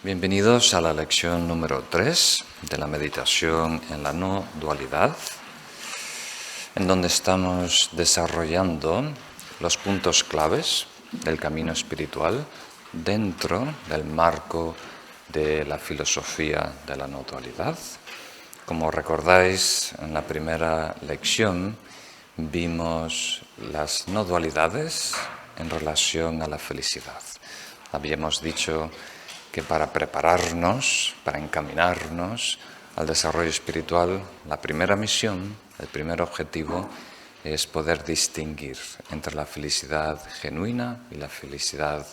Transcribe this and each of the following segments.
Bienvenidos a la lección número 3 de la meditación en la no dualidad, en donde estamos desarrollando los puntos claves del camino espiritual dentro del marco de la filosofía de la no dualidad. Como recordáis, en la primera lección vimos las no dualidades en relación a la felicidad. Habíamos dicho que para prepararnos, para encaminarnos al desarrollo espiritual, la primera misión, el primer objetivo es poder distinguir entre la felicidad genuina y la felicidad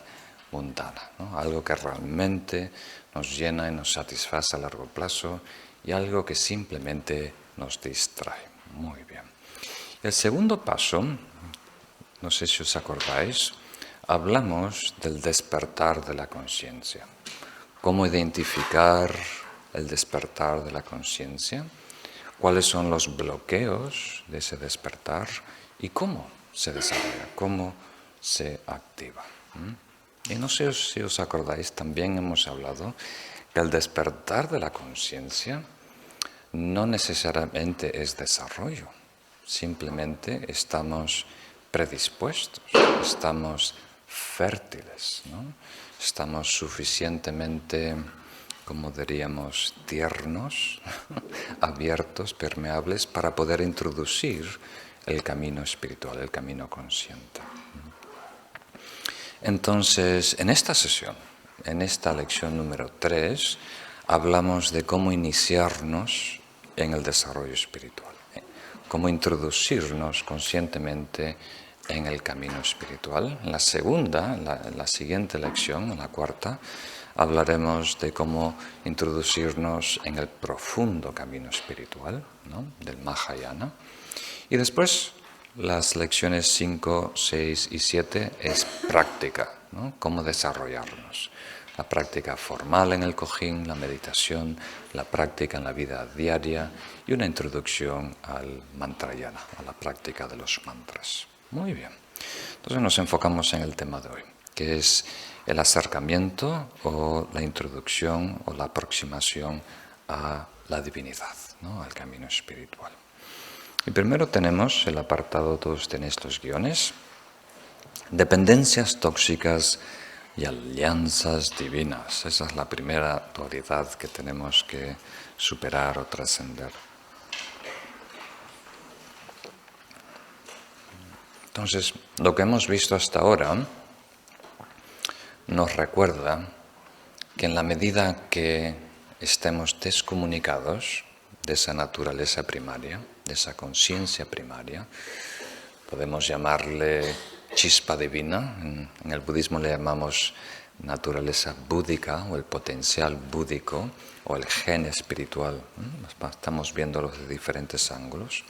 mundana, ¿no? Algo que realmente nos llena y nos satisface a largo plazo y algo que simplemente nos distrae. Muy bien. El segundo paso, no sé si os acordáis, hablamos del despertar de la conciencia. ¿Cómo identificar el despertar de la conciencia? ¿Cuáles son los bloqueos de ese despertar? ¿Y cómo se desarrolla? ¿Cómo se activa? Y no sé si os acordáis, también hemos hablado que el despertar de la conciencia no necesariamente es desarrollo. Simplemente estamos predispuestos, estamos fértiles, ¿no? Estamos suficientemente, como diríamos, tiernos, abiertos, permeables, para poder introducir el camino espiritual, el camino consciente. Entonces, en esta sesión, en esta lección número 3, hablamos de cómo iniciarnos en el desarrollo espiritual, cómo introducirnos conscientemente en el camino espiritual. En la segunda, la siguiente lección, en la cuarta, hablaremos de cómo introducirnos en el profundo camino espiritual, ¿no?, del Mahayana. Y después, las lecciones 5, 6 y 7 es práctica, ¿no? Cómo desarrollarnos. La práctica formal en el Kojin, la meditación, la práctica en la vida diaria y una introducción al mantrayana, a la práctica de los mantras. Muy bien. Entonces nos enfocamos en el tema de hoy, que es el acercamiento o la introducción o la aproximación a la divinidad, ¿no?, al camino espiritual. Y primero tenemos el apartado, todos tenéis los guiones, dependencias tóxicas y alianzas divinas. Esa es la primera dualidad que tenemos que superar o trascender. Entonces, lo que hemos visto hasta ahora nos recuerda que en la medida que estemos descomunicados de esa naturaleza primaria, de esa conciencia primaria, podemos llamarle chispa divina, en el budismo le llamamos naturaleza búdica o el potencial búdico o el gen espiritual. Estamos viéndolo de diferentes ángulos.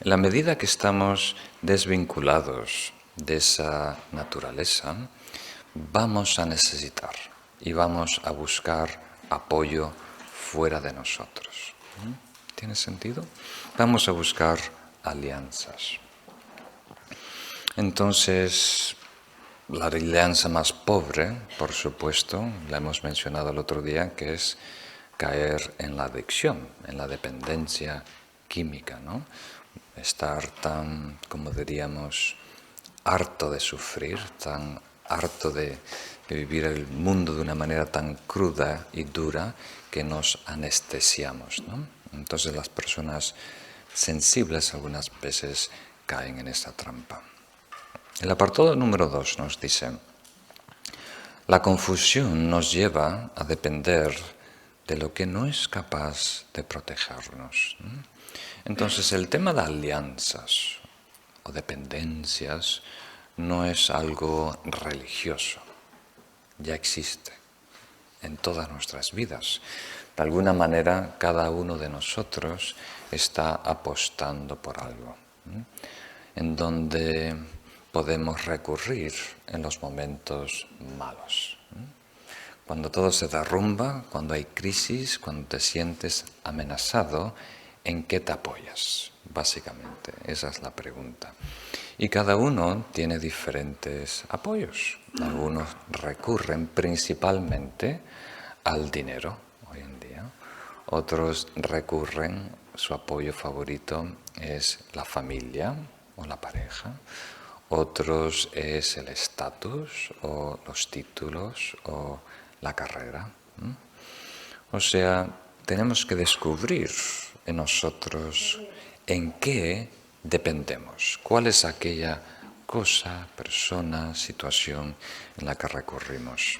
En la medida que estamos desvinculados de esa naturaleza, vamos a necesitar y vamos a buscar apoyo fuera de nosotros. ¿Tiene sentido? Vamos a buscar alianzas. Entonces, la alianza más pobre, por supuesto, la hemos mencionado el otro día, que es caer en la adicción, en la dependencia química, ¿no? Estar tan, como diríamos, harto de sufrir, tan harto de vivir el mundo de una manera tan cruda y dura que nos anestesiamos, ¿no? Entonces las personas sensibles algunas veces caen en esta trampa. El apartado número 2 nos dice: la confusión nos lleva a depender de lo que no es capaz de protegernos. Entonces el tema de alianzas o dependencias no es algo religioso, ya existe en todas nuestras vidas. De alguna manera cada uno de nosotros está apostando por algo, en donde podemos recurrir en los momentos malos. Cuando todo se derrumba, cuando hay crisis, cuando te sientes amenazado, ¿en qué te apoyas? Básicamente, esa es la pregunta. Y cada uno tiene diferentes apoyos. Algunos recurren principalmente al dinero hoy en día. Otros recurren, su apoyo favorito es la familia o la pareja. Otros es el estatus o los títulos o la carrera. O sea, tenemos que descubrir en nosotros en qué dependemos, cuál es aquella cosa, persona, situación en la que recurrimos.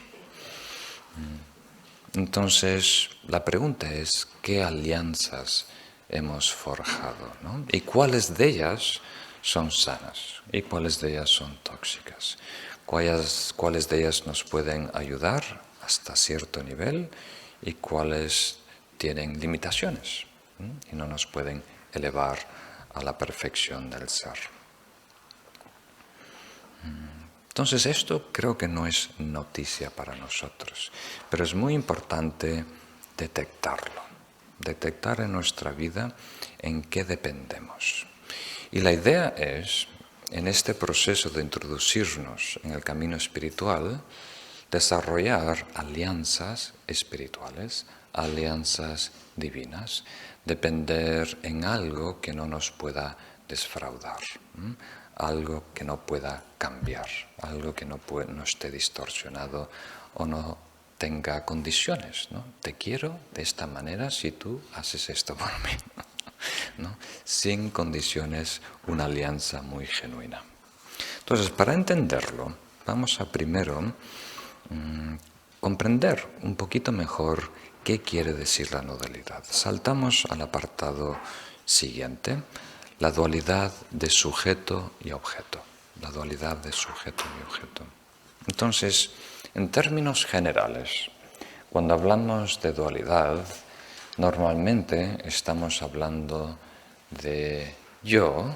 Entonces, la pregunta es, ¿qué alianzas hemos forjado, ¿no? ¿Y cuáles de ellas son sanas? ¿Y cuáles de ellas son tóxicas? ¿Cuáles de ellas nos pueden ayudar hasta cierto nivel y cuáles tienen limitaciones, ¿no? Y no nos pueden elevar a la perfección del ser? Entonces esto creo que no es noticia para nosotros, pero es muy importante detectarlo, detectar en nuestra vida en qué dependemos. Y la idea es, en este proceso de introducirnos en el camino espiritual, desarrollar alianzas espirituales, alianzas divinas, depender en algo que no nos pueda desfraudar, algo que no pueda cambiar, algo que no esté distorsionado o no tenga condiciones, ¿no? Te quiero de esta manera si tú haces esto por mí, ¿no? Sin condiciones, una alianza muy genuina. Entonces, para entenderlo, vamos a primero comprender un poquito mejor qué quiere decir la no dualidad. Saltamos al apartado siguiente, la dualidad de sujeto y objeto. La dualidad de sujeto y objeto. Entonces, en términos generales, cuando hablamos de dualidad, normalmente estamos hablando de yo,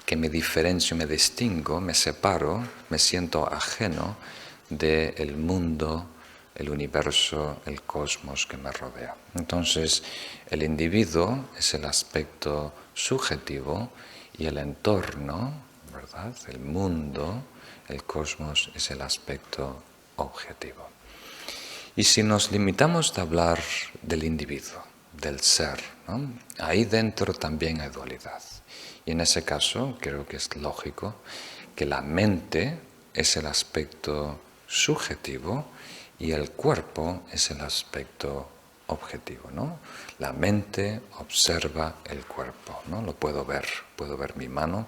que me diferencio, me distingo, me separo, me siento ajeno del mundo, el universo, el cosmos que me rodea. Entonces, el individuo es el aspecto subjetivo y el entorno, ¿verdad? El mundo, el cosmos es el aspecto objetivo. Y si nos limitamos a hablar del individuo, del ser, ¿no? Ahí dentro también hay dualidad. Y en ese caso creo que es lógico que la mente es el aspecto subjetivo y el cuerpo es el aspecto objetivo, ¿no? La mente observa el cuerpo, ¿no? Lo puedo ver mi mano,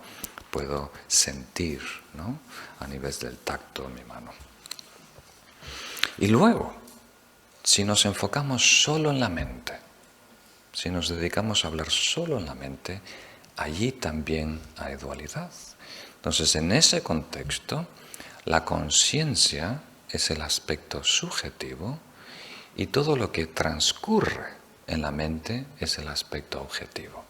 puedo sentir, ¿no? A nivel del tacto mi mano. Y luego, si nos enfocamos solo en la mente, si nos dedicamos a hablar solo en la mente, allí también hay dualidad. Entonces, en ese contexto, la conciencia es el aspecto subjetivo y todo lo que transcurre en la mente es el aspecto objetivo.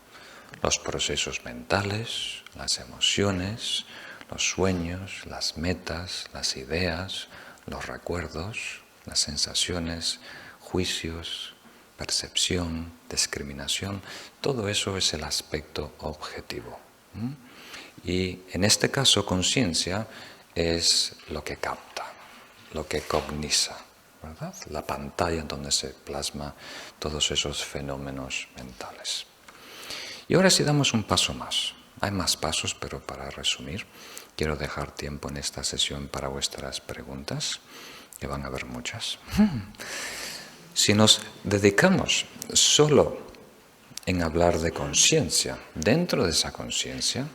Los procesos mentales, las emociones, los sueños, las metas, las ideas, los recuerdos, las sensaciones, juicios, percepción, discriminación, todo eso es el aspecto objetivo. Y en este caso, conciencia es lo que capta, lo que cogniza, ¿verdad? La pantalla en donde se plasma todos esos fenómenos mentales. Y ahora si damos un paso más, hay más pasos, pero para resumir, quiero dejar tiempo en esta sesión para vuestras preguntas, que van a haber muchas. Si nos dedicamos solo en hablar de conciencia, dentro de esa conciencia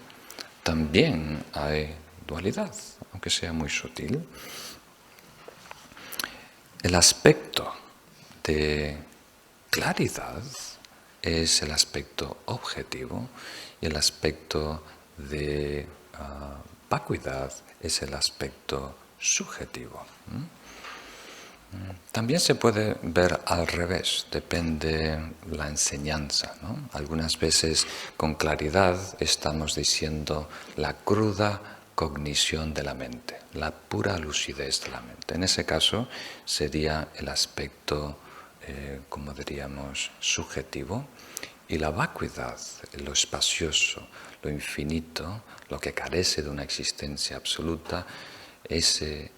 también hay dualidad, aunque sea muy sutil. El aspecto de claridad es el aspecto objetivo y el aspecto de vacuidad es el aspecto subjetivo. También se puede ver al revés, depende la enseñanza, ¿no? Algunas veces con claridad estamos diciendo la cruda cognición de la mente, la pura lucidez de la mente. En ese caso sería el aspecto, como diríamos, subjetivo, y la vacuidad, lo espacioso, lo infinito, lo que carece de una existencia absoluta, ese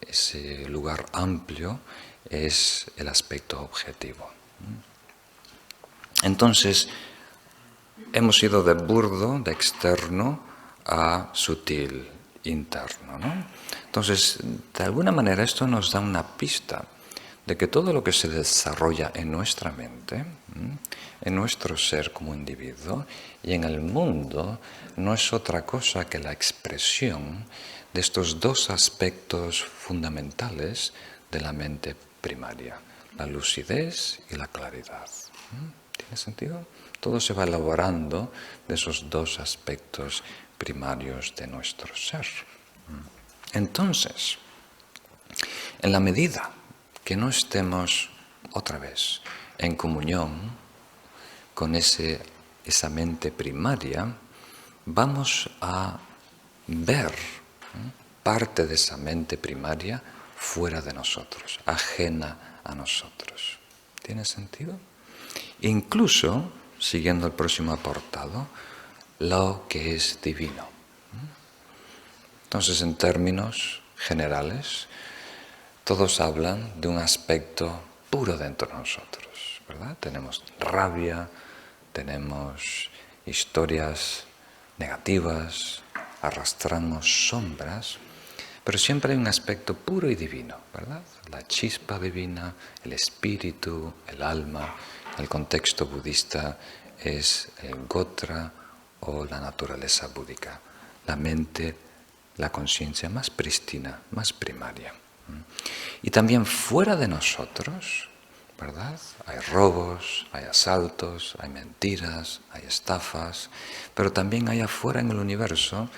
lugar amplio es el aspecto objetivo. Entonces, hemos ido de burdo, de externo, a sutil, interno, ¿no? Entonces, de alguna manera esto nos da una pista de que todo lo que se desarrolla en nuestra mente, en nuestro ser como individuo y en el mundo, no es otra cosa que la expresión de estos dos aspectos fundamentales de la mente primaria, la lucidez y la claridad. ¿Tiene sentido? Todo se va elaborando de esos dos aspectos primarios de nuestro ser. Entonces, en la medida que no estemos otra vez en comunión con esa mente primaria, vamos a ver parte de esa mente primaria fuera de nosotros, ajena a nosotros. ¿Tiene sentido? Incluso, siguiendo el próximo apartado, lo que es divino. Entonces, en términos generales, todos hablan de un aspecto puro dentro de nosotros, ¿verdad? Tenemos rabia, tenemos historias negativas, arrastramos sombras, pero siempre hay un aspecto puro y divino, ¿verdad? La chispa divina, el espíritu, el alma. El contexto budista es el Gotra o la naturaleza búdica, la mente, la conciencia más prístina, más primaria. Y también fuera de nosotros, ¿verdad? Hay robos, hay asaltos, hay mentiras, hay estafas, pero también hay afuera en el universo,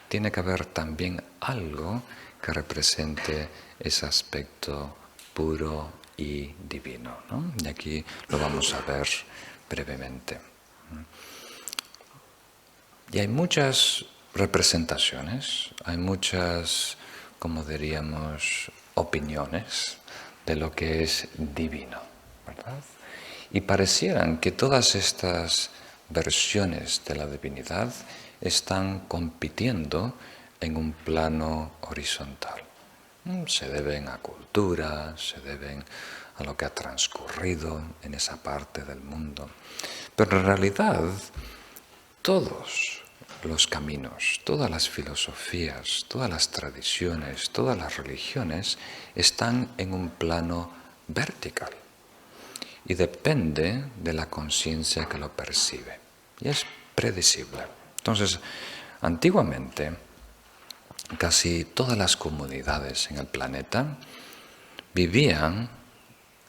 tiene que haber también algo que represente ese aspecto puro y divino, ¿no? Y aquí lo vamos a ver brevemente. Y hay muchas representaciones, hay muchas, como diríamos, opiniones de lo que es divino, ¿verdad? Y parecieran que todas estas versiones de la divinidad están compitiendo en un plano horizontal. Se deben a cultura, se deben a lo que ha transcurrido en esa parte del mundo. Pero en realidad, todos los caminos, todas las filosofías, todas las tradiciones, todas las religiones están en un plano vertical y depende de la conciencia que lo percibe y es predecible. Entonces, antiguamente, casi todas las comunidades en el planeta vivían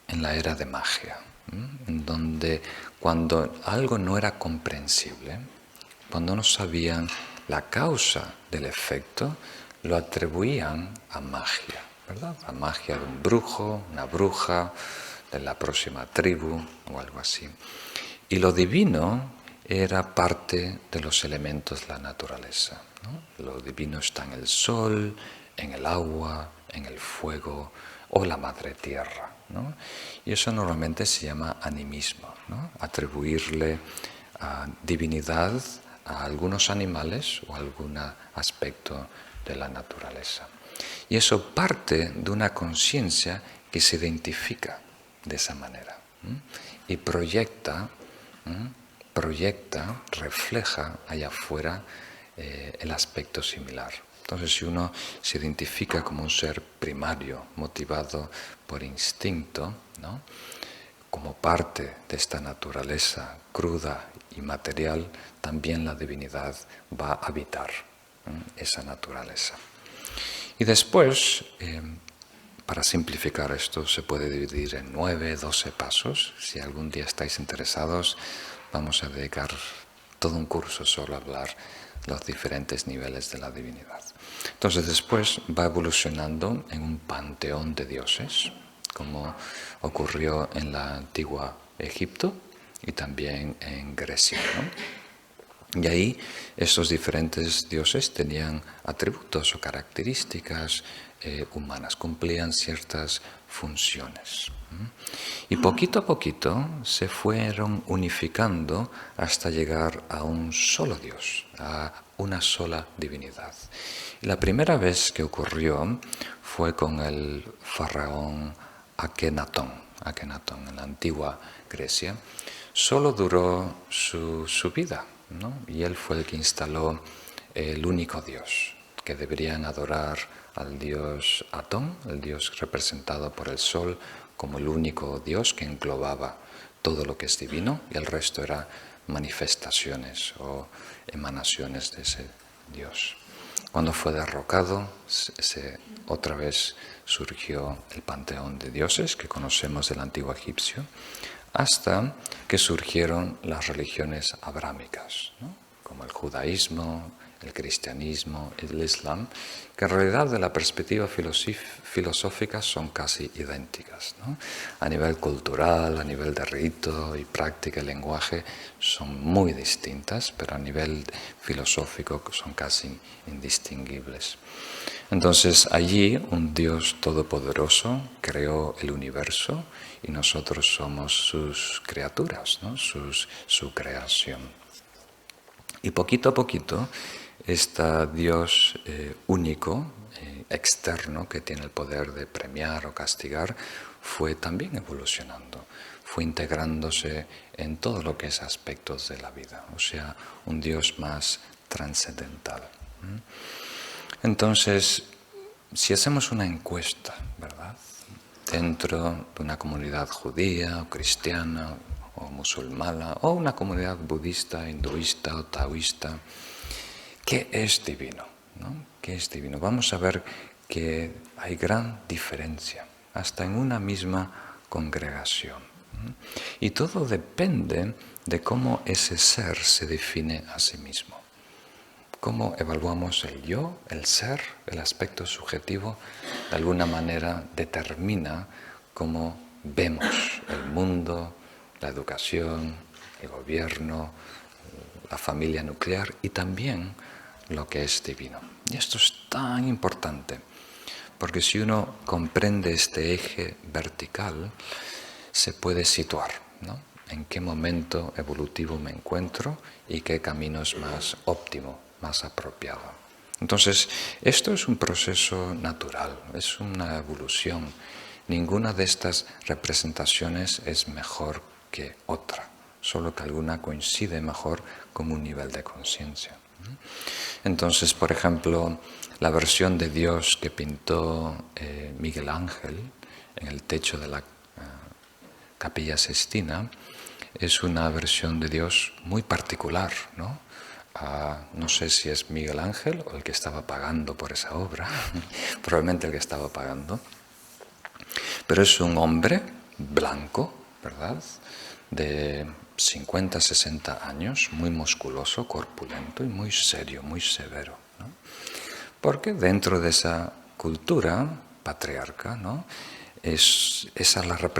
en la era de magia, en donde cuando algo no era comprensible, cuando no sabían la causa del efecto, lo atribuían a magia, ¿verdad? A magia de un brujo, una bruja, de la próxima tribu o algo así. Y lo divino era parte de los elementos de la naturaleza, ¿no? Lo divino está en el sol, en el agua, en el fuego o la madre tierra, ¿no? Y eso normalmente se llama animismo, ¿no? Atribuirle divinidad a algunos animales o a algún aspecto de la naturaleza. Y eso parte de una conciencia que se identifica de esa manera y proyecta, refleja allá afuera el aspecto similar. Entonces, si uno se identifica como un ser primario, motivado por instinto, ¿no? Como parte de esta naturaleza cruda y material, también la divinidad va a habitar esa naturaleza. Y después, para simplificar esto, se puede dividir en 9, 12 pasos. Si algún día estáis interesados, vamos a dedicar todo un curso solo a hablar los diferentes niveles de la divinidad. Entonces después va evolucionando en un panteón de dioses, como ocurrió en la antigua Egipto y también en Grecia, ¿no? Y ahí estos diferentes dioses tenían atributos o características humanas, cumplían ciertas funciones. Y poquito a poquito se fueron unificando hasta llegar a un solo Dios, a una sola divinidad. Y la primera vez que ocurrió fue con el faraón Akenatón en la antigua Grecia, solo duró su vida, ¿no? Y él fue el que instaló el único Dios, que deberían adorar al dios Atón, el dios representado por el sol, como el único Dios que englobaba todo lo que es divino, y el resto era manifestaciones o emanaciones de ese Dios. Cuando fue derrocado, otra vez surgió el panteón de dioses que conocemos del antiguo egipcio, hasta que surgieron las religiones abrámicas, ¿no? Como el judaísmo, el cristianismo, el islam, que en realidad de la perspectiva filosófica son casi idénticas, ¿no? A nivel cultural, a nivel de rito y práctica y lenguaje son muy distintas, pero a nivel filosófico son casi indistinguibles. Entonces allí un Dios todopoderoso creó el universo y nosotros somos sus criaturas, ¿no? Su creación. Y poquito a poquito, este Dios único, externo, que tiene el poder de premiar o castigar, fue también evolucionando, fue integrándose en todo lo que es aspectos de la vida, o sea, un Dios más trascendental. Entonces, si hacemos una encuesta, ¿verdad?, dentro de una comunidad judía o cristiana o musulmana o una comunidad budista, hinduista o taoísta, ¿qué es divino? ¿No? ¿Qué es divino? Vamos a ver que hay gran diferencia, hasta en una misma congregación. Y todo depende de cómo ese ser se define a sí mismo. Cómo evaluamos el yo, el ser, el aspecto subjetivo, de alguna manera determina cómo vemos el mundo, la educación, el gobierno, la familia nuclear y también lo que es divino. Y esto es tan importante, porque si uno comprende este eje vertical, se puede situar, ¿no?, en qué momento evolutivo me encuentro y qué camino es más óptimo, más apropiado. Entonces, esto es un proceso natural, es una evolución. Ninguna de estas representaciones es mejor que otra, solo que alguna coincide mejor con un nivel de conciencia. Entonces, por ejemplo, la versión de Dios que pintó Miguel Ángel en el techo de la Capilla Sixtina es una versión de Dios muy particular, ¿no? No sé si es Miguel Ángel o el que estaba pagando por esa obra, probablemente el que estaba pagando, pero es un hombre blanco, ¿verdad?, de 50, 60 años, muy musculoso, corpulento y muy serio, muy severo, ¿no? Porque dentro de esa cultura patriarca, ¿no?, esa es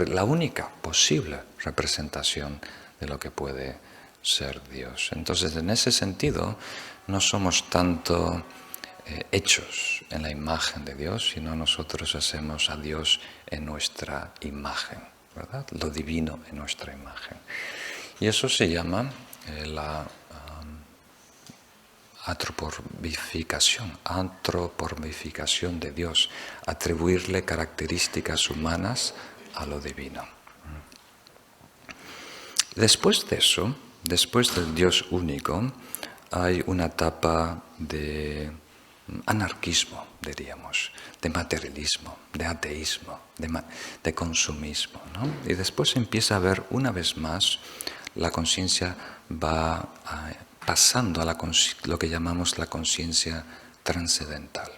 la única posible representación de lo que puede ser Dios. Entonces, en ese sentido, no somos tanto hechos en la imagen de Dios, sino nosotros hacemos a Dios en nuestra imagen, ¿verdad?, lo divino en nuestra imagen. Y eso se llama la antropomorfización de Dios, atribuirle características humanas a lo divino. Después de eso, después del Dios único, hay una etapa de anarquismo, diríamos, de materialismo, de ateísmo, de consumismo, ¿no? Y después empieza a haber, una vez más, la conciencia va pasando a lo que llamamos la conciencia trascendental.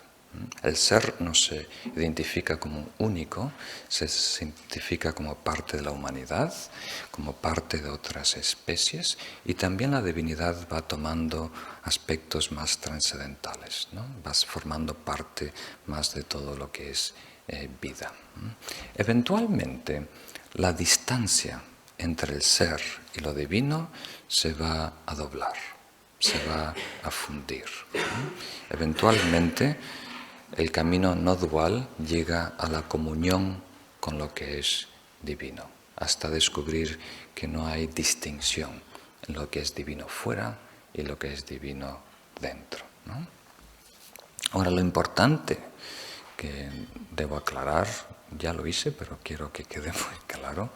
El ser no se identifica como único, se identifica como parte de la humanidad, como parte de otras especies, y también la divinidad va tomando aspectos más trascendentales, ¿no? Va formando parte más de todo lo que es vida. Eventualmente, la distancia entre el ser y lo divino se va a doblar, se va a fundir. Eventualmente, el camino no dual llega a la comunión con lo que es divino, hasta descubrir que no hay distinción en lo que es divino fuera y lo que es divino dentro, ¿no? Ahora, lo importante que debo aclarar, ya lo hice, pero quiero que quede muy claro,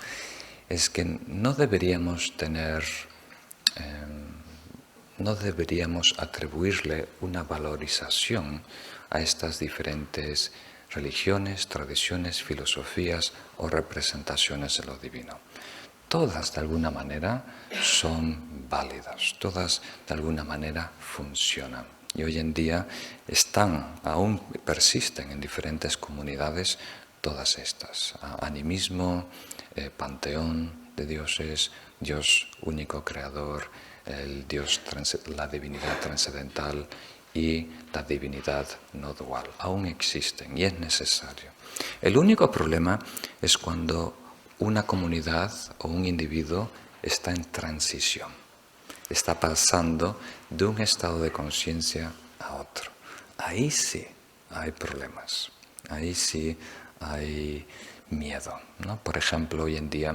es que no deberíamos atribuirle una valorización a estas diferentes religiones, tradiciones, filosofías o representaciones de lo divino. Todas de alguna manera son válidas, todas de alguna manera funcionan. Y hoy en día aún persisten en diferentes comunidades todas estas. Animismo, panteón de dioses, Dios único creador, la divinidad trascendental y la divinidad no dual. Aún existen y es necesario. El único problema es cuando una comunidad o un individuo está en transición, está pasando de un estado de conciencia a otro. Ahí sí hay problemas, ahí sí hay miedo, ¿no? Por ejemplo, hoy en día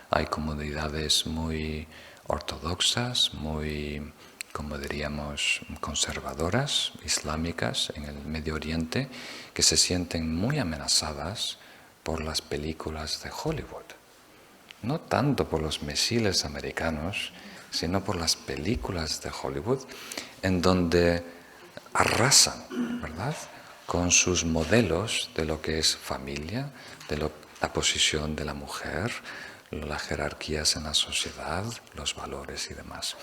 hay comunidades muy ortodoxas, muy, como diríamos, conservadoras, islámicas en el Medio Oriente, que se sienten muy amenazadas por las películas de Hollywood. No tanto por los misiles americanos, sino por las películas de Hollywood, en donde arrasan, ¿verdad?, con sus modelos de lo que es familia, la posición de la mujer, las jerarquías en la sociedad, los valores y demás.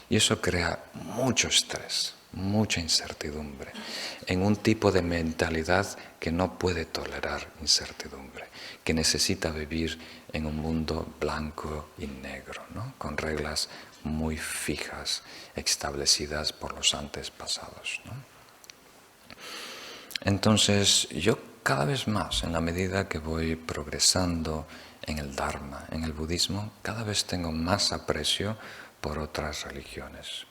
Y eso crea mucho estrés, mucha incertidumbre, en un tipo de mentalidad que no puede tolerar incertidumbre, que necesita vivir en un mundo blanco y negro, ¿no?, con reglas muy fijas, establecidas por los antepasados, ¿no? Entonces, yo cada vez más, en la medida que voy progresando en el Dharma, en el budismo, cada vez tengo más aprecio por otras religiones.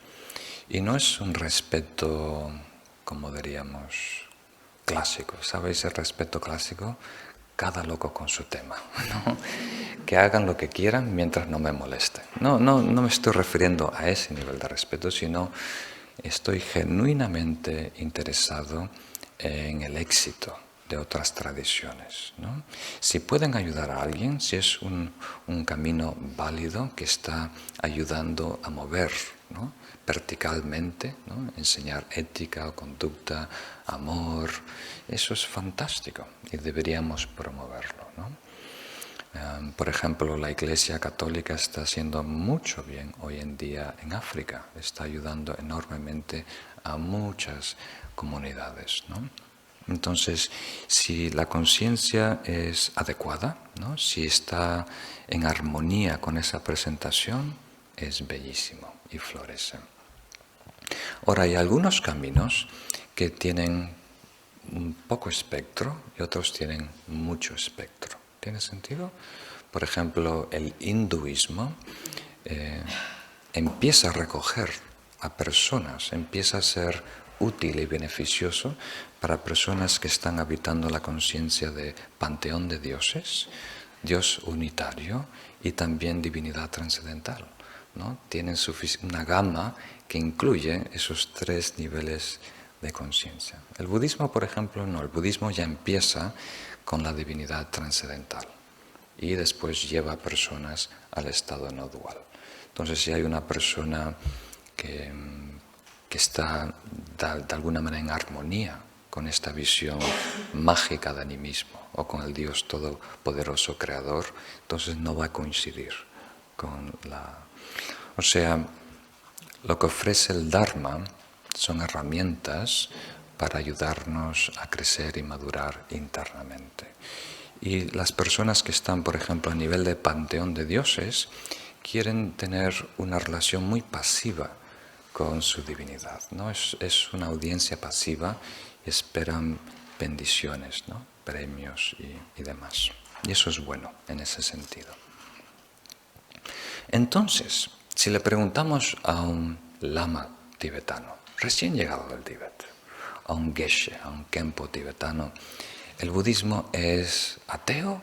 Y no es un respeto, como diríamos, clásico. ¿Sabéis el respeto clásico? Cada loco con su tema, ¿no? Que hagan lo que quieran mientras no me molesten. No me estoy refiriendo a ese nivel de respeto, sino estoy genuinamente interesado en el éxito de otras tradiciones, ¿no? Si pueden ayudar a alguien, si es un camino válido que está ayudando a mover, ¿no?, verticalmente, ¿no?, enseñar ética o conducta, amor, eso es fantástico y deberíamos promoverlo, ¿no? Por ejemplo, la Iglesia Católica está haciendo mucho bien hoy en día en África, está ayudando enormemente a muchas comunidades, ¿no? Entonces, si la conciencia es adecuada, ¿no?, si está en armonía con esa presentación, es bellísimo y florece. Ahora, hay algunos caminos que tienen un poco espectro y otros tienen mucho espectro. ¿Tiene sentido? Por ejemplo, el hinduismo empieza a recoger a personas, empieza a ser útil y beneficioso para personas que están habitando la conciencia de panteón de dioses, Dios unitario y también divinidad trascendental, ¿no? Tienen una gama que incluye esos tres niveles de conciencia. El budismo, por ejemplo, no. El budismo ya empieza con la divinidad trascendental y después lleva a personas al estado no dual. Entonces, si hay una persona que está de alguna manera en armonía con esta visión mágica de animismo o con el Dios todopoderoso creador, entonces no va a coincidir con la... O sea, lo que ofrece el Dharma son herramientas para ayudarnos a crecer y madurar internamente. Y las personas que están, por ejemplo, a nivel de panteón de dioses, quieren tener una relación muy pasiva con su divinidad, ¿no? Es una audiencia pasiva y esperan bendiciones, ¿no?, premios y demás. Y eso es bueno en ese sentido. Entonces, si le preguntamos a un lama tibetano, recién llegado del Tíbet, a un geshe, a un khenpo tibetano, ¿el budismo es ateo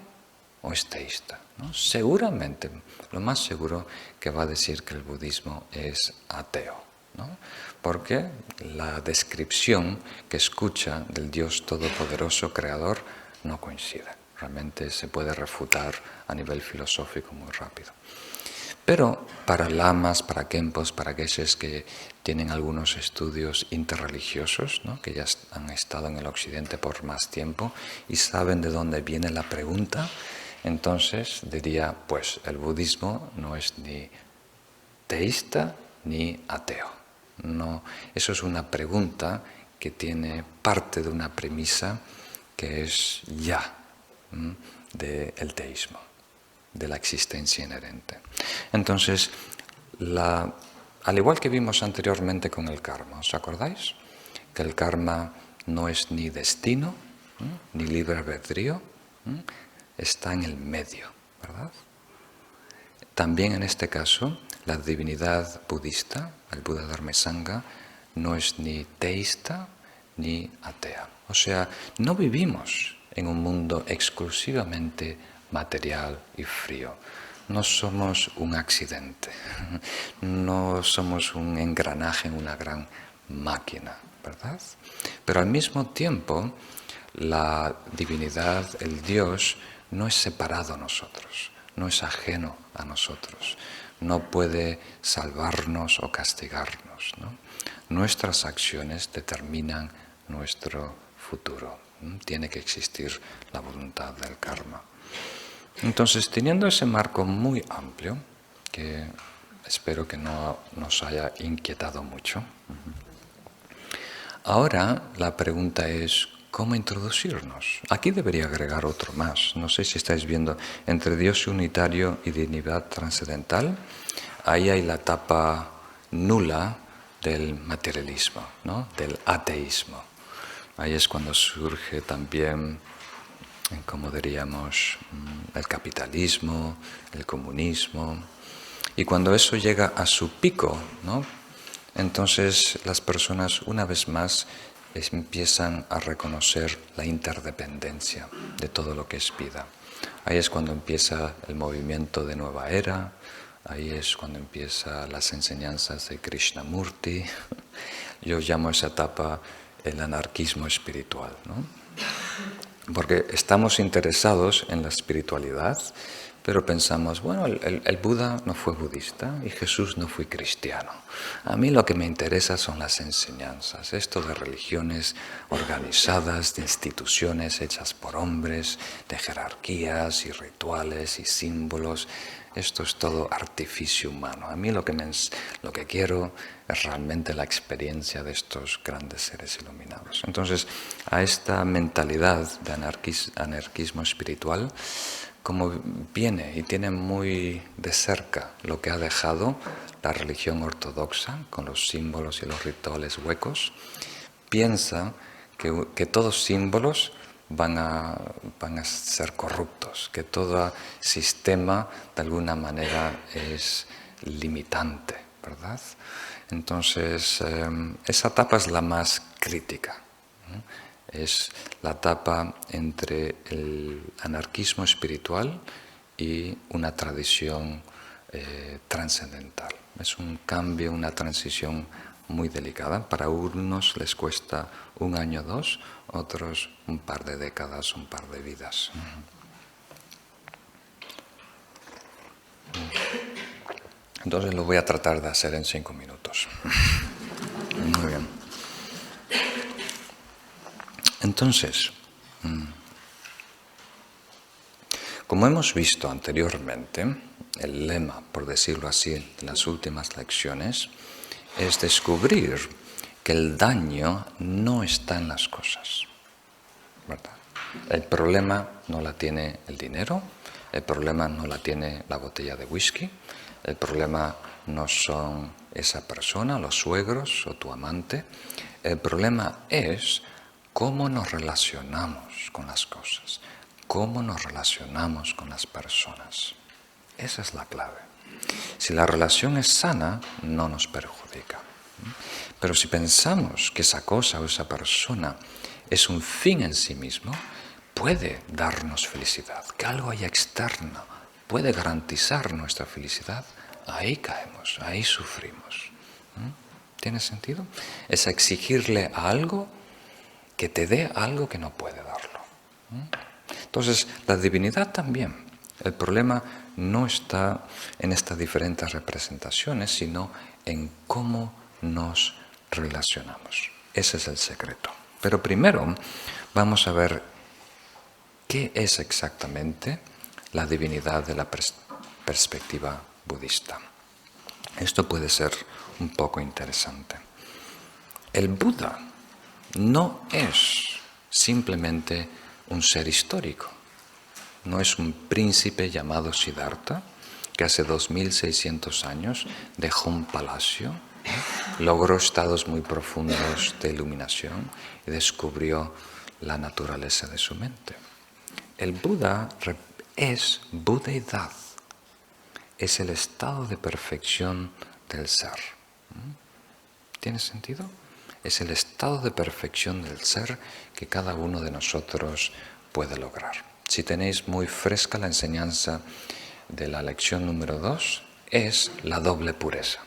o es teísta?, ¿no? Seguramente, lo más seguro que va a decir que el budismo es ateo. ¿no? Porque la descripción que escucha del Dios Todopoderoso Creador no coincide. Realmente se puede refutar a nivel filosófico muy rápido. Pero para lamas, para khenpos, para geshes que tienen algunos estudios interreligiosos, ¿no? Que ya han estado en el occidente por más tiempo y saben de dónde viene la pregunta, entonces diría, pues el budismo no es ni teísta ni ateo. No, eso es una pregunta que tiene parte de una premisa que es ya del teísmo, de la existencia inherente. Entonces, al igual que vimos anteriormente con el karma, ¿os acordáis? Que el karma no es ni destino, ni libre albedrío, está en el medio, ¿verdad? También en este caso, la divinidad budista, el Buda Dharmasanga, no es ni teísta ni atea. O sea, no vivimos en un mundo exclusivamente material y frío. No somos un accidente, no somos un engranaje en una gran máquina, ¿verdad? Pero al mismo tiempo, la divinidad, el Dios, no es separado a nosotros, no es ajeno a nosotros, no puede salvarnos o castigarnos, ¿no? Nuestras acciones determinan nuestro futuro. Tiene que existir la voluntad del karma. Entonces, teniendo ese marco muy amplio, que espero que no nos haya inquietado mucho, ahora la pregunta es, ¿cómo introducirnos? Aquí debería agregar otro más. No sé si estáis viendo, entre Dios unitario y divinidad trascendental, ahí hay la etapa nula del materialismo, ¿no? Del ateísmo. Ahí es cuando surge también, como diríamos, el capitalismo, el comunismo. Y cuando eso llega a su pico, ¿no? Entonces las personas una vez más empiezan a reconocer la interdependencia de todo lo que es vida. Ahí es cuando empieza el movimiento de nueva era, ahí es cuando empiezan las enseñanzas de Krishnamurti. Yo llamo esa etapa el anarquismo espiritual, ¿no? Porque estamos interesados en la espiritualidad, pero pensamos, bueno, el Buda no fue budista y Jesús no fue cristiano. A mí lo que me interesa son las enseñanzas, esto de religiones organizadas, de instituciones hechas por hombres, de jerarquías y rituales y símbolos. Esto es todo artificio humano. A mí lo que quiero es realmente la experiencia de estos grandes seres iluminados. Entonces, a esta mentalidad de anarquismo espiritual, como viene y tiene muy de cerca lo que ha dejado la religión ortodoxa con los símbolos y los rituales huecos, piensa que todos símbolos van a ser corruptos, que todo sistema de alguna manera es limitante, ¿verdad? Entonces, esa etapa es la más crítica, ¿no? Es la etapa entre el anarquismo espiritual y una tradición trascendental. Es un cambio, una transición muy delicada. Para unos les cuesta 1 año o 2, otros un par de décadas, un par de vidas. Entonces lo voy a tratar de hacer en 5 minutos. Muy bien. Entonces, como hemos visto anteriormente, el lema, por decirlo así, de las últimas lecciones, es descubrir que el daño no está en las cosas, ¿verdad? El problema no la tiene el dinero, el problema no la tiene la botella de whisky, el problema no son esa persona, los suegros o tu amante. El problema es cómo nos relacionamos con las cosas, cómo nos relacionamos con las personas. Esa es la clave. Si la relación es sana, no nos perjudica. Pero si pensamos que esa cosa o esa persona es un fin en sí mismo, puede darnos felicidad, que algo haya externo puede garantizar nuestra felicidad, ahí caemos, ahí sufrimos. ¿Tiene sentido? Es exigirle a algo que te dé algo que no puede darlo. Entonces, la divinidad también. El problema no está en estas diferentes representaciones, sino en cómo nos relacionamos. Ese es el secreto. Pero primero vamos a ver qué es exactamente la divinidad de la perspectiva budista. Esto puede ser un poco interesante. El Buda no es simplemente un ser histórico. No es un príncipe llamado Siddhartha, que hace 2600 años dejó un palacio, logró estados muy profundos de iluminación y descubrió la naturaleza de su mente. El Buda es budeidad, es el estado de perfección del ser. ¿Tiene sentido? Es el estado de perfección del ser que cada uno de nosotros puede lograr. Si tenéis muy fresca la enseñanza de la lección número 2, es la doble pureza.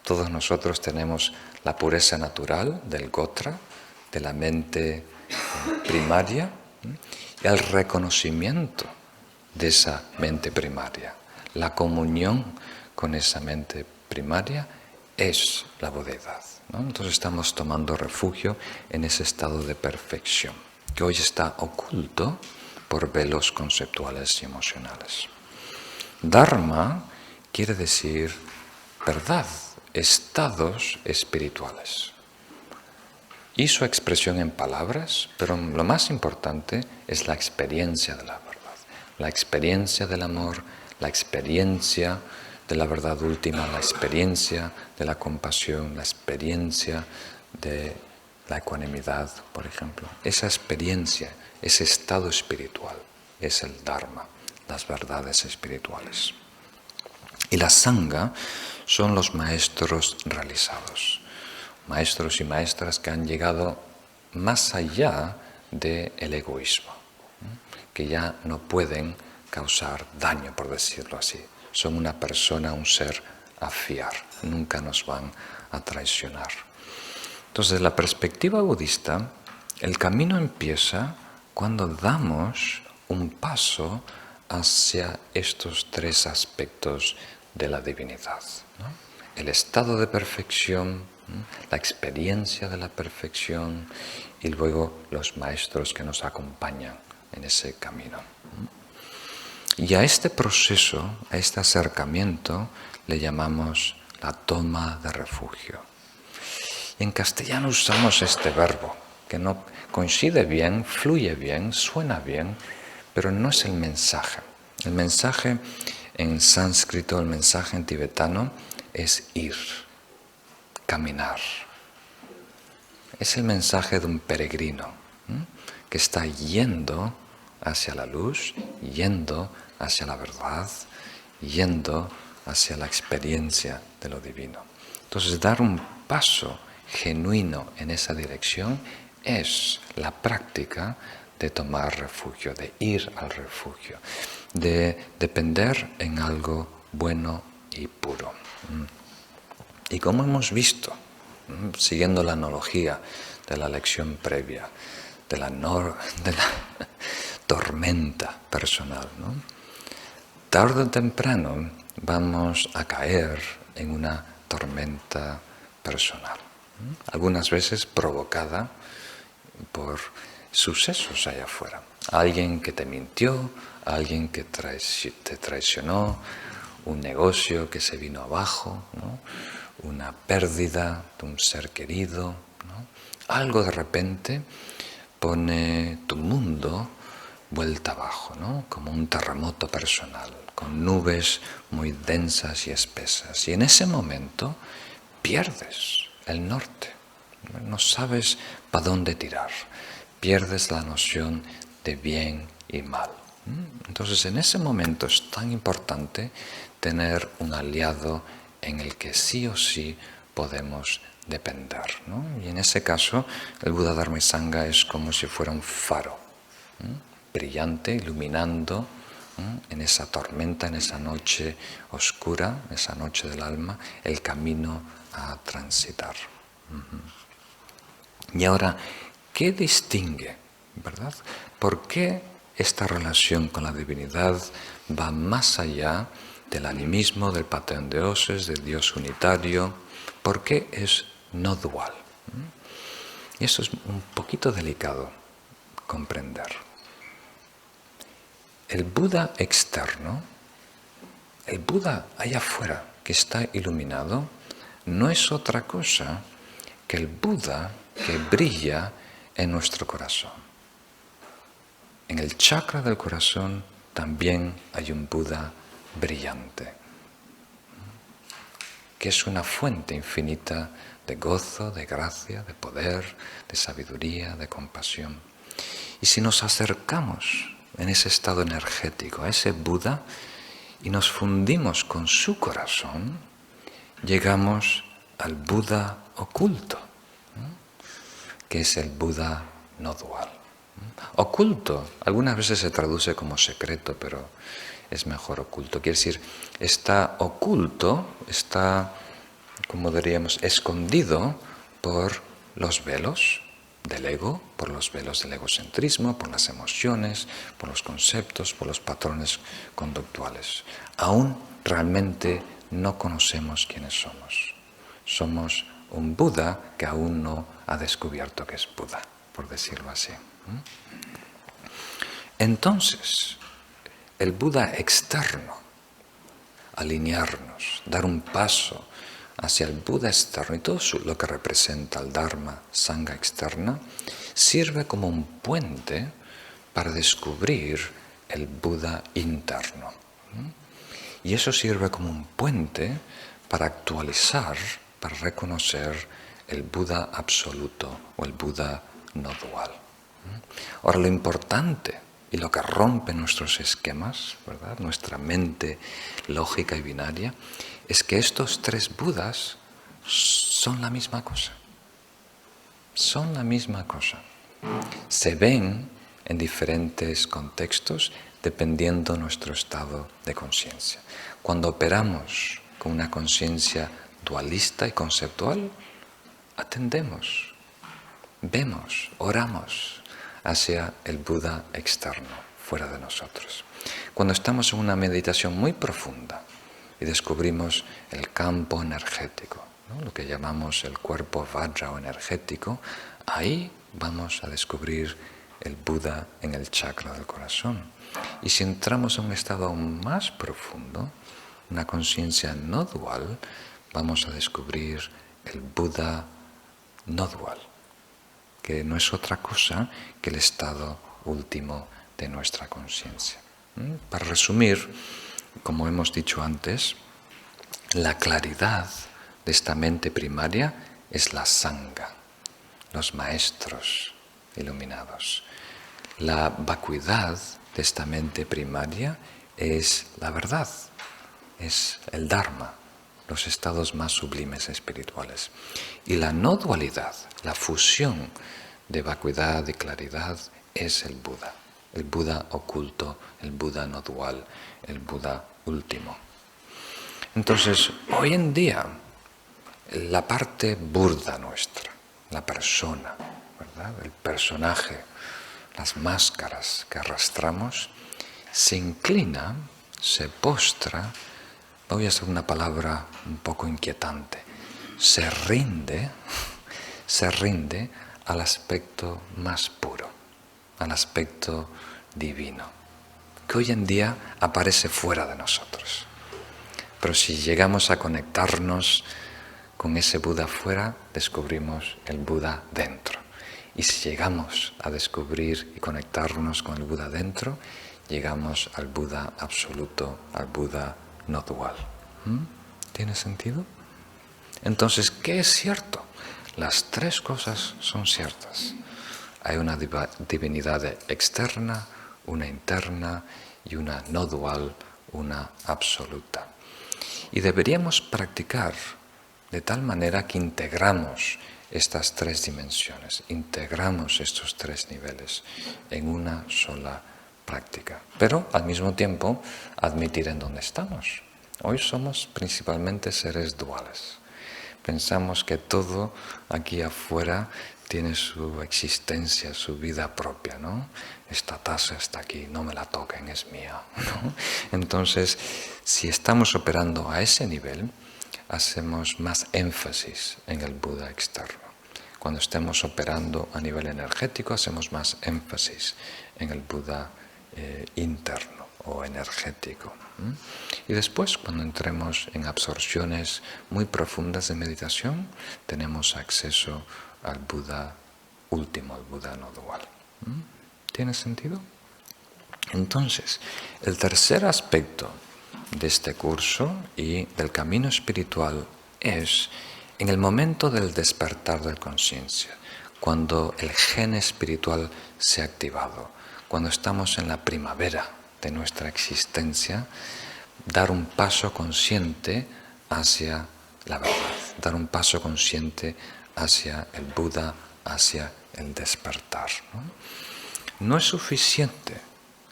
Todos nosotros tenemos la pureza natural del Gotra, de la mente primaria, y el reconocimiento de esa mente primaria. La comunión con esa mente primaria es la budeidad, ¿no? Entonces estamos tomando refugio en ese estado de perfección, que hoy está oculto por velos conceptuales y emocionales. Dharma quiere decir verdad, estados espirituales. Y su expresión en palabras, pero lo más importante es la experiencia de la verdad, la experiencia del amor, la experiencia de la verdad última, la experiencia de la compasión, la experiencia de la ecuanimidad, por ejemplo. Esa experiencia, ese estado espiritual es el Dharma, las verdades espirituales. Y la Sangha son los maestros realizados, maestros y maestras que han llegado más allá del egoísmo, que ya no pueden causar daño, por decirlo así. Son una persona, un ser a fiar, nunca nos van a traicionar. Entonces, desde la perspectiva budista, el camino empieza cuando damos un paso hacia estos tres aspectos de la divinidad, ¿no? El estado de perfección, la experiencia de la perfección y luego los maestros que nos acompañan en ese camino. Y a este proceso, a este acercamiento, le llamamos la toma de refugio. En castellano usamos este verbo, que no coincide bien, fluye bien, suena bien, pero no es el mensaje. El mensaje en sánscrito, el mensaje en tibetano, es ir, caminar. Es el mensaje de un peregrino que está yendo hacia la luz, yendo hacia la verdad, yendo hacia la experiencia de lo divino. Entonces, dar un paso genuino en esa dirección es la práctica de tomar refugio, de ir al refugio, de depender en algo bueno y puro. Y como hemos visto, siguiendo la analogía de la lección previa, de la tormenta personal, ¿no? Tarde o temprano vamos a caer en una tormenta personal, algunas veces provocada por sucesos allá afuera. Alguien que te mintió, alguien que te traicionó, un negocio que se vino abajo, ¿no? Una pérdida de un ser querido, ¿no? Algo de repente pone tu mundo vuelta abajo, ¿no? Como un terremoto personal, con nubes muy densas y espesas. Y en ese momento pierdes el norte, no sabes para dónde tirar, pierdes la noción de bien y mal. Entonces, en ese momento es tan importante tener un aliado en el que sí o sí podemos depender, ¿no? Y en ese caso, el Buda Dharma y Sangha es como si fuera un faro, brillante, iluminando en esa tormenta, en esa noche oscura, esa noche del alma, el camino a transitar. Y ahora, ¿qué distingue, verdad? ¿Por qué esta relación con la divinidad va más allá del animismo, del panteón de dioses, del Dios unitario? ¿Por qué es no dual? Y eso es un poquito delicado comprender. El Buda externo, el Buda allá afuera que está iluminado, no es otra cosa que el Buda que brilla en nuestro corazón. En el chakra del corazón también hay un Buda brillante, que es una fuente infinita de gozo, de gracia, de poder, de sabiduría, de compasión. Y si nos acercamos en ese estado energético a ese Buda y nos fundimos con su corazón, llegamos al Buda oculto, que es el Buda no dual. Oculto, algunas veces se traduce como secreto, pero es mejor oculto. Quiere decir, está oculto, está, como diríamos, escondido por los velos del ego, por los velos del egocentrismo, por las emociones, por los conceptos, por los patrones conductuales. Aún realmente no conocemos quiénes somos. Somos un Buda que aún no ha descubierto que es Buda, por decirlo así. Entonces, el Buda externo, alinearnos, dar un paso hacia el Buda externo y todo lo que representa el Dharma, Sangha externa, sirve como un puente para descubrir el Buda interno. Y eso sirve como un puente para actualizar, para reconocer el Buda absoluto o el Buda no dual. Ahora, lo importante y lo que rompe nuestros esquemas, ¿verdad?, nuestra mente lógica y binaria, es que estos tres Budas son la misma cosa. Son la misma cosa. Se ven en diferentes contextos dependiendo de nuestro estado de conciencia. Cuando operamos con una conciencia dualista y conceptual, atendemos, vemos, oramos hacia el Buda externo, fuera de nosotros. Cuando estamos en una meditación muy profunda y descubrimos el campo energético, ¿no?, lo que llamamos el cuerpo vajra o energético, ahí vamos a descubrir el Buda en el chakra del corazón. Y si entramos en un estado aún más profundo, una conciencia no dual, vamos a descubrir el Buda no dual, que no es otra cosa que el estado último de nuestra conciencia. Para resumir, como hemos dicho antes, la claridad de esta mente primaria es la Sangha, los maestros iluminados. La vacuidad de esta mente primaria es la verdad, es el Dharma, los estados más sublimes espirituales. Y la no dualidad, la fusión de vacuidad y claridad es el Buda oculto, el Buda no dual, el Buda último. Entonces, hoy en día, la parte burda nuestra, la persona, ¿verdad?, el personaje, las máscaras que arrastramos, se inclina, se postra, voy a usar una palabra un poco inquietante, se rinde al aspecto más puro, al aspecto divino, que hoy en día aparece fuera de nosotros. Pero si llegamos a conectarnos con ese Buda fuera, descubrimos el Buda dentro. Y si llegamos a descubrir y conectarnos con el Buda dentro, llegamos al Buda absoluto, al Buda no dual. ¿Tiene sentido? Entonces, ¿qué es cierto? Las tres cosas son ciertas. Hay una divinidad externa, una interna y una no dual, una absoluta. Y deberíamos practicar de tal manera que integramos estas tres dimensiones, integramos estos tres niveles en una sola práctica. Pero al mismo tiempo admitir en dónde estamos. Hoy somos principalmente seres duales. pensamos que todo aquí afuera tiene su existencia, su vida propia, ¿no? Esta taza está aquí, no me la toquen, es mía, ¿no? Entonces, si estamos operando a ese nivel, hacemos más énfasis en el Buda externo. Cuando estemos operando a nivel energético, hacemos más énfasis en el Buda interno o energético. Y después, cuando entremos en absorciones muy profundas de meditación, tenemos acceso al Buda último, al Buda no dual. ¿Tiene sentido? Entonces, el tercer aspecto de este curso y del camino espiritual es en el momento del despertar de conciencia, cuando el gen espiritual se ha activado, cuando estamos en la primavera de nuestra existencia, dar un paso consciente hacia la verdad, dar un paso consciente hacia el Buda, hacia el despertar, ¿no? No es suficiente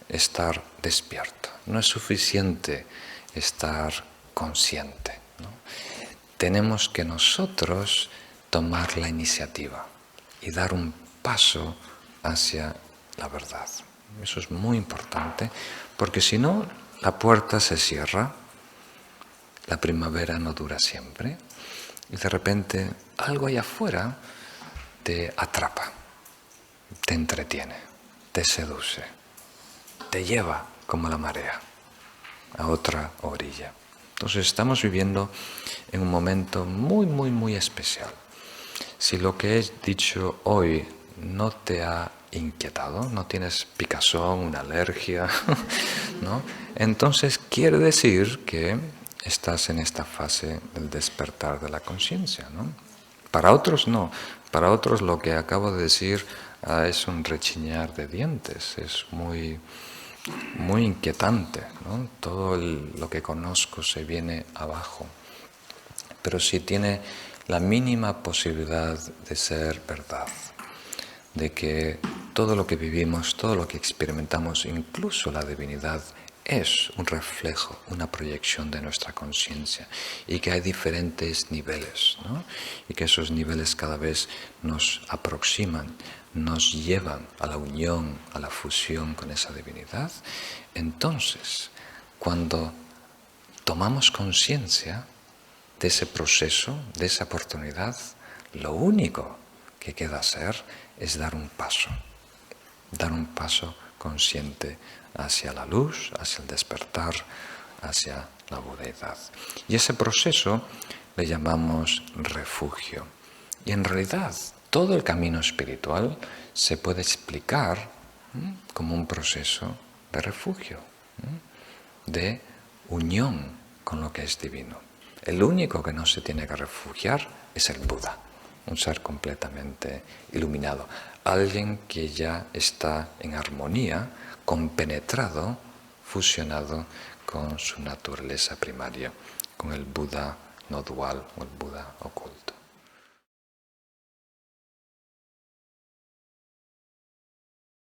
estar despierto, no es suficiente estar consciente, ¿no? Tenemos que nosotros tomar la iniciativa y dar un paso hacia la verdad. Eso es muy importante, porque si no, la puerta se cierra, la primavera no dura siempre, y de repente algo allá afuera te atrapa, te entretiene, te seduce, te lleva como la marea a otra orilla. Entonces estamos viviendo en un momento muy, muy, muy especial. Si lo que he dicho hoy no te ha inquietado, no tienes picazón, una alergia, ¿no? Entonces quiere decir que estás en esta fase del despertar de la conciencia, ¿no? Para otros no, para otros lo que acabo de decir es un rechinar de dientes, es muy inquietante, ¿no? Todo lo que conozco se viene abajo. Pero si tiene la mínima posibilidad de ser verdad, de que todo lo que vivimos, todo lo que experimentamos, incluso la divinidad, es un reflejo, una proyección de nuestra conciencia y que hay diferentes niveles, ¿no? Y que esos niveles cada vez nos aproximan, nos llevan a la unión, a la fusión con esa divinidad. Entonces, cuando tomamos conciencia de ese proceso, de esa oportunidad, lo único que queda hacer es dar un paso consciente hacia la luz, hacia el despertar, hacia la budeidad. Y ese proceso le llamamos refugio. Y en realidad todo el camino espiritual se puede explicar como un proceso de refugio, de unión con lo que es divino. El único que no se tiene que refugiar es el Buda, un ser completamente iluminado, alguien que ya está en armonía, compenetrado, fusionado con su naturaleza primaria, con el Buda no dual o el Buda oculto.